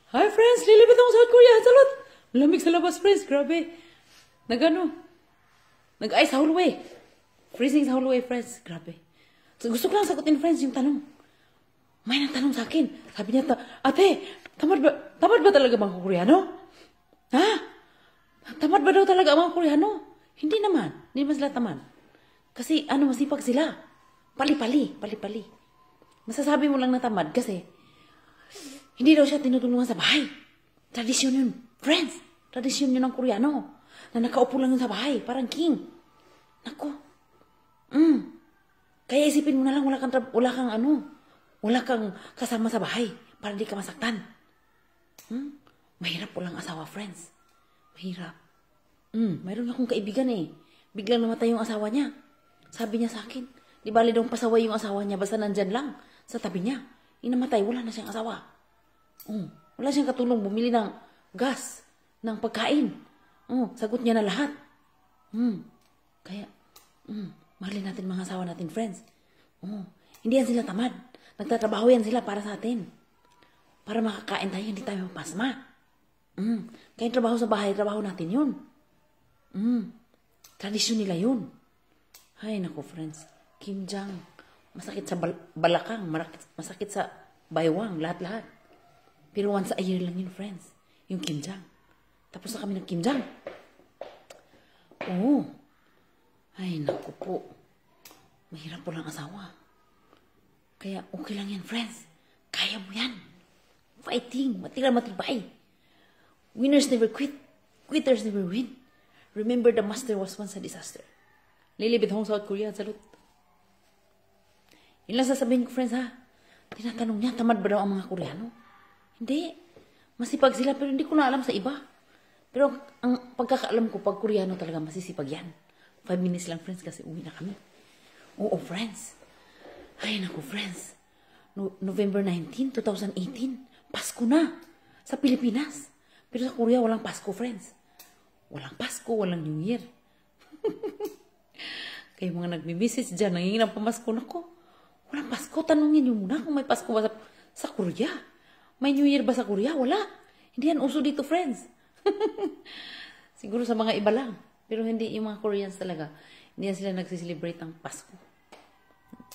Hi friends, lilipit ako sa South Korea. Salot! Malamig sa labas friends, grabe. Nagano? Nag-ice sa hallway. Freezing sa hallway friends, grabe. So, gusto ko lang sagutin friends yung tanong. May nagtanong sa akin. Sabi niya, ate, tamad ba talaga mga Koreano? Ha? Tamad ba daw talaga ang mga Koreano? Hindi naman. Hindi naman sila tamad. Kasi masipag sila. Pali-pali. Masasabi mo lang na tamad kasi hindi daw siya tinutulungan sa bahay. Tradisyon yun. Friends, tradisyon yun ng Koreano. Na nakaupo lang yun sa bahay. Parang king. Nako. Kaya isipin mo na lang, wala kang kasama sa bahay para di ka masaktan. Mahirap po lang asawa, friends. Mahirap. Mayroon akong kaibigan eh. Biglang namatay yung asawa niya. Sabi niya sa akin, di bali daw pasaway yung asawa niya basta nandyan lang sa tabi niya. Inamatay, wala na siyang asawa. Wala siyang katulong bumili ng gas, ng pagkain. Sagot niya na lahat. Kaya, mahalin natin mga asawa natin, friends. Hindi yan sila tamad. Nagtatrabaho yan sila para sa atin. Para makakain tayo, hindi tayo mapasma. Kaya yung trabaho sa bahay, trabaho natin yun. Tradisyon nila yun. Ay, naku, friends. Kim Jong, masakit sa balakang, masakit sa baywang, lahat-lahat. Pero once a year lang yun, friends. Yung Kim Jong. Tapos na kami ng Kim Jong. Ay, naku po. Mahirap po lang asawa. Kaya okay lang yan, friends. Kaya mo yan. Fighting. Matibay. Winners never quit. Quitters never win. Remember, the master was once a disaster. Lilibit hong South Korea. Salute. Yun lang sasabihin ko, friends, ha? Tinatanong niya, tamad ba daw ang mga Koreano? Hindi. Masipag sila, pero hindi ko na alam sa iba. Pero ang pagkakaalam ko, pag Koreano talaga, masisipag yan. 5 minutes lang, friends, kasi uwi na kami. Oo, friends. Ay, naku, friends. November 19, 2018. Pasko na. Sa Pilipinas. Pero sa Korea, walang Pasko, friends. Walang Pasko, walang New Year. Kayo mga nagmi-message dyan, nangingin ang pamasko na ko. Walang Pasko, tanungin niyo muna kung may Pasko ba sa Korea. May New Year ba sa Korea? Wala. Hindi yan uso dito, friends. Siguro sa mga iba lang. Pero hindi yung mga Koreans talaga. Hindi yan sila nagsiselebrate ng Pasko.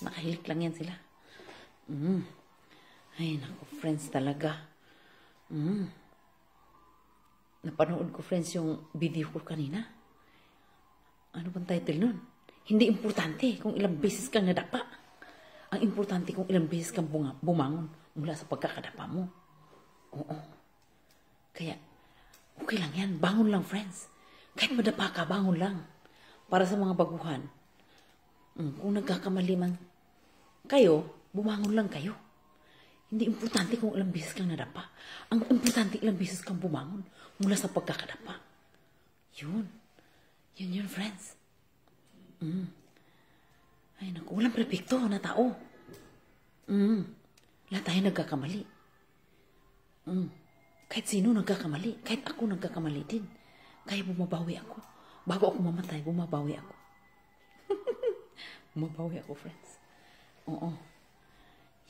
Nakahilik lang yan sila. Ay, naku, friends talaga. Napanood ko, friends, yung video ko kanina. Ano bang title nun? Hindi importante kung ilang beses kang nadapa. Ang importante kung ilang beses kang bumangon mula sa pagkakadapa mo. Oo. Kaya, okay lang yan. Bangon lang, friends. Kahit madapa ka, bangon lang. Para sa mga baguhan. Kung nagkakamali man kayo, bumangon lang kayo. Hindi importante kung ilang beses kang nadapa. Ang importante ilang beses kang bumangon mula sa pagkakadapa. Yun. Yun, friends. Ay, naku, walang perfecto na tao. Lahat tayo nagkakamali. Kahit sino nagkakamali. Kahit ako nagkakamali din. Kaya bumabawi ako. Bago ako mamatay, bumabawi ako. Bumabawi ako, friends. Oo.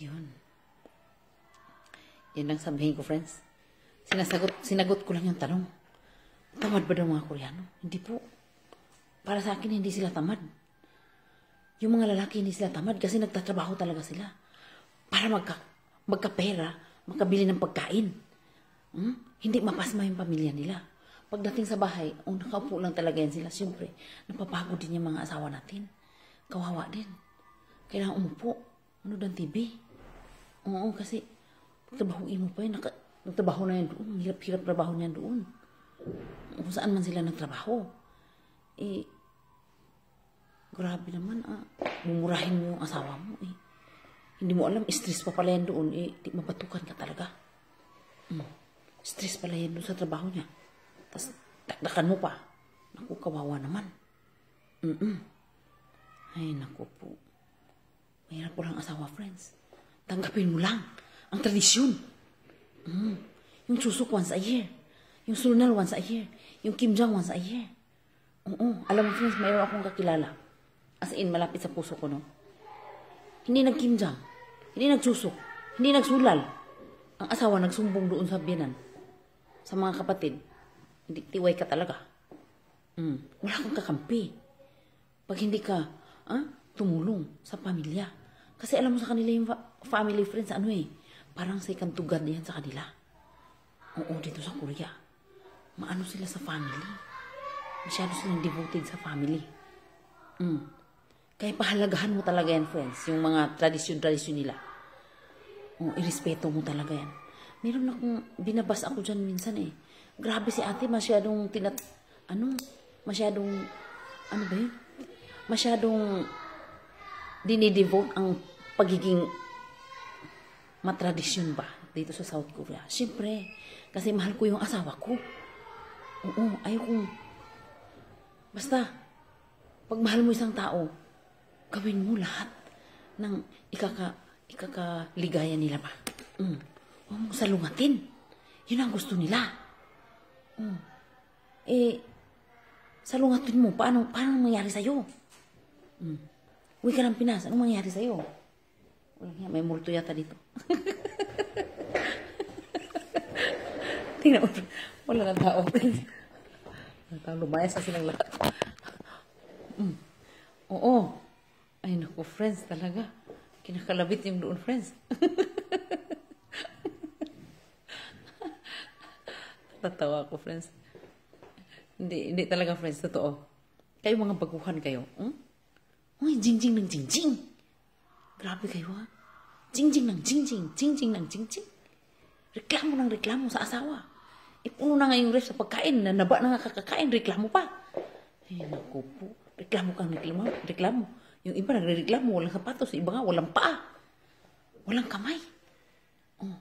Yun. Yan lang sabihin ko, friends. Sinagot ko lang yung tanong. Tamad ba daw mga Koreano? Hindi po. Para sa akin, hindi sila tamad. Yung mga lalaki, hindi sila tamad kasi nagtatrabaho talaga sila. Para magkapera, makabili ng pagkain. Hindi mapasma yung pamilya nila. Pagdating sa bahay, nakaupo lang talaga yan sila. Siyempre, napapagod din yung mga asawa natin. Kawawa din. Kailangan umupo. Ng TV. Oo, kasi trabahuin mo pa yun. Nagtrabaho na yan doon. Hirap-hirap trabaho niyan doon. Kung saan man sila nagtrabaho. Grabe naman, mumurahin mo yung asawa mo, Hindi mo alam, stress pa pala yan doon, di mabatukan ka talaga. Stress pala yan doon sa trabaho niya. Tapos, takdakan mo pa. Naku, kawawa naman. Ay, naku po. Mahirap po lang asawa, friends. Tanggapin mo lang ang tradisyon. Yung susuk once a year. Yung sulnal once a year. Yung Kim Jong once a year. Oo. Alam mo, friends, mayroon akong kakilala. As in, malapit sa puso ko, no? Hindi nag-Kim Jong. Hindi nagsusok. Hindi nagsulal. Ang asawa nagsumbong doon sa biyanan. Sa mga kapatid. Hindi, tiway ka talaga. Wala kang kakampi. Pag hindi ka tumulong sa pamilya. Kasi alam mo sa kanila yung family friends, parang second to God yan sa kanila. Oo, dito sa Korea. Maano sila sa family. Masyado silang devoted sa family. Kaya pahalagahan mo talaga yan, friends. Yung mga tradisyon nila. Irespeto mo talaga yan. Meron akong binabas ako dyan minsan eh. Grabe si ate, masyadong masyadong dinidevote ang pagiging matradisyon ba dito sa South Korea. Siyempre, kasi mahal ko yung asawa ko. Oo, ayokong basta, pag mahal mo isang tao, gawin mo lahat ng ikakaligaya nila ba. Huwag mong salungatin. Yun ang gusto nila. Salungatin mo. Paano mangyari sa'yo? Uwi ka ng Pinas. Anong mangyari sa'yo? May multo yata dito. Tingnan mo. Wala na tao. Lumayas na silang lahat. Oo. Ay naku, friends talaga. Kinakalabit yung doon, friends. Tatawa ako, friends. Hindi talaga, friends. Totoo. Kayo mga baguhan kayo. Uy, jing-jing ng jing-jing. Grabe kayo, ha? Jing-jing ng jing-jing. Jing-jing ng jing-jing. Reklamo ng reklamo sa asawa. Puno na nga yung ref sa pagkain. Naba na nga kakakain. Reklamo pa. Ay, naku po. Reklamo kang reklamo. Yung iba nagre-reklamo. Walang sapatos. Yung iba nga walang paa. Walang kamay.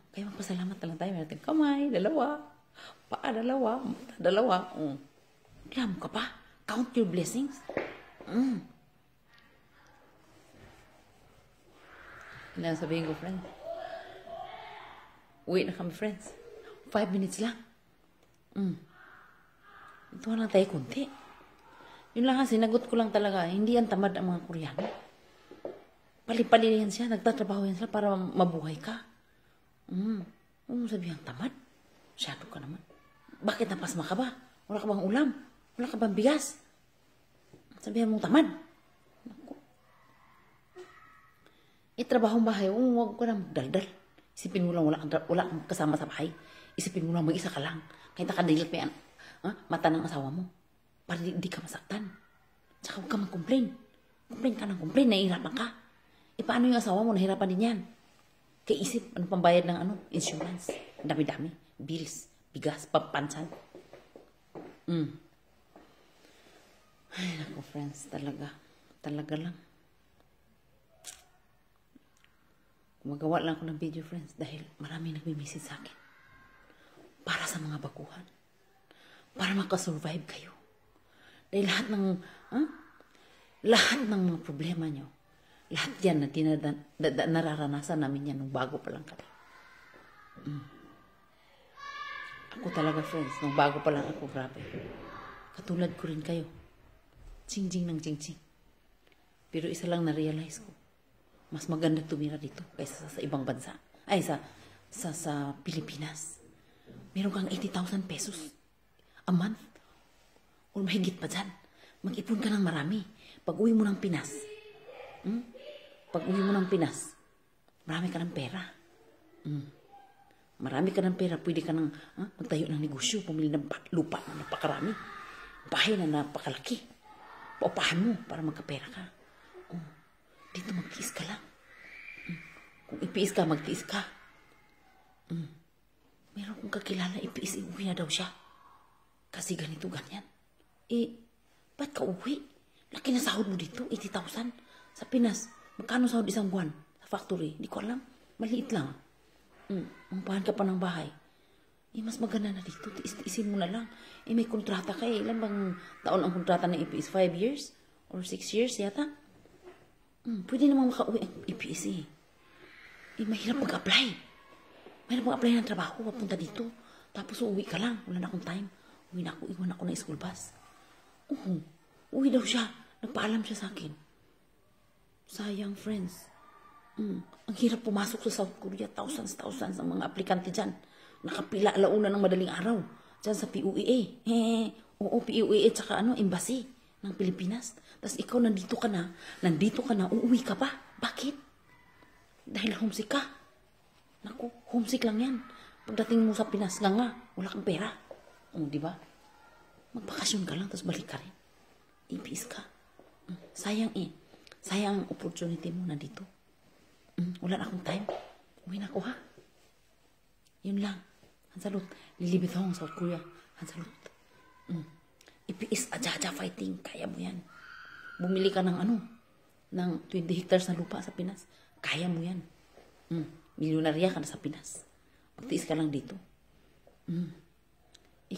Kaya magpasalamat na lang tayo. May natin kamay. Dalawa. Paa, dalawa. Mata, dalawa. Reklamo ka pa. Count your blessings. Ano sabihin ko, friends? Uwi na kami, friends. 5 minutes lang. Ito lang tayo kunti. Yun lang kasi, sinagot ko lang talaga. Hindi yan tamad ang mga Koreano. Pali-pali yan siya. Nagtatrabaho yan sila para mabuhay ka. Huwag mo sabihin tamad. Masyado ka naman. Bakit napasma ka ba? Wala ka bang ulam? Wala ka bang bigas? Sabihin mong tamad. Naku. Trabahong bahay, huwag ko na magdaldal. Isipin mo lang wala kang kasama sa bahay. Isipin mo lang mag-isa ka lang. Kahit nakadilat pa yan, mata ng asawa mo. Para di ka masaktan. Tsaka huwag ka mag-complain. Complain ka ng complain, nahihirapan ka. Paano yung asawa mo, nahihirapan din yan. Kaya isip, ano pambayad ng insurance. Dami-dami. Bills, bigas, papansan. Ay, naku, friends, talaga lang. Gumagawa lang ako ng video, friends, dahil marami nagme-message sa akin. Para sa mga baguhan. Para makasurvive kayo. Dahil lahat ng mga problema nyo, lahat yan na nararanasan namin yan nung bago pa lang kami. Ako talaga, friends, nung bago pa lang ako, grabe. Katulad ko rin kayo. Ching-ching ng ching-ching. Pero isa lang na-realize ko. Mas maganda tumira dito kaysa sa ibang bansa. Ay, sa Pilipinas. Meron kang 80,000 pesos a month. O mahigit pa dyan. Mag-ipon ka ng marami. Pag-uwi mo ng Pinas. Pag-uwi mo ng Pinas, marami ka ng pera. Marami ka ng pera. Pwede ka ng magtayo ng negosyo. Pumili ng lupa na napakarami. Bahay na napakalaki. Paupahan mo para magkapera ka. Dito magtiis ka lang. Kung ipiis ka, magtiis ka. Meron kong kakilala, ipiis, iuwi na daw siya. Kasi ganito, ganyan. Ba't ka uwi? Laki na sahod mo dito, 80,000. Sa Pinas, magkano sahod isang buwan? Sa factory, di ko alam. Maliit lang. Umpahan ka pa ng bahay. Mas maganda na dito, tiisin mo na lang. May kontrata ka Ilan bang taon ang kontrata ng ipiis? 5 years? Or 6 years yata? Pwede namang makauwi ang EPS mahirap mag-apply. Mahirap mag-apply ng trabaho, papunta dito. Tapos uuwi ka lang, wala na akong time. Uwi na ako, iwan ako ng school bus. Uwi daw siya. Nagpaalam siya sa akin. Sayang, friends. Ang hirap pumasok sa South Korea. Thousands ang mga aplikante dyan. Nakapila alauna ng madaling araw. Dyan sa PUEA. Oo, PUEA tsaka embassy ng Pilipinas. Tapos ikaw nandito ka na, uuwi ka pa. Bakit? Dahil homesick ka. Naku, homesick lang yan. Pagdating mo sa Pinas nga, wala kang pera. Di ba? Magbakasyon ka lang, tapos balik ka rin. Ipis ka. Sayang Sayang ang opportunity mo na dito. Wala na akong time. Uwi na ako, ha? Yun lang. Hansalot. Lilibit ako sa South Korea. Hansalot. Ipiis aja fighting. Kaya mo yan. Bumili ka ng ng 20 hectares na lupa sa Pinas. Kaya mo yan. Milyonarya ka na sa Pinas. Magtiis ka lang dito.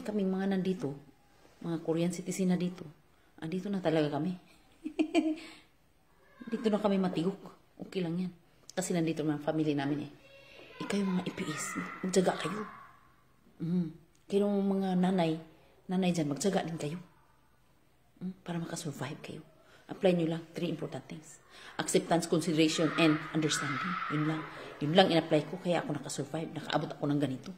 Kaming mga nandito, mga Korean citizen na dito, andito na talaga kami. Dito na kami matigok. Okay lang yan. Kasi nandito mga family namin kayo mga ipiis, magtyaga kayo. Kayo mga nanay dyan, magtyaga din kayo. Para makasurvive kayo. Apply nyo lang 3 important things. Acceptance, consideration, and understanding. Yun lang in-apply ko, kaya ako nakasurvive. Nakaabot ako ng ganito.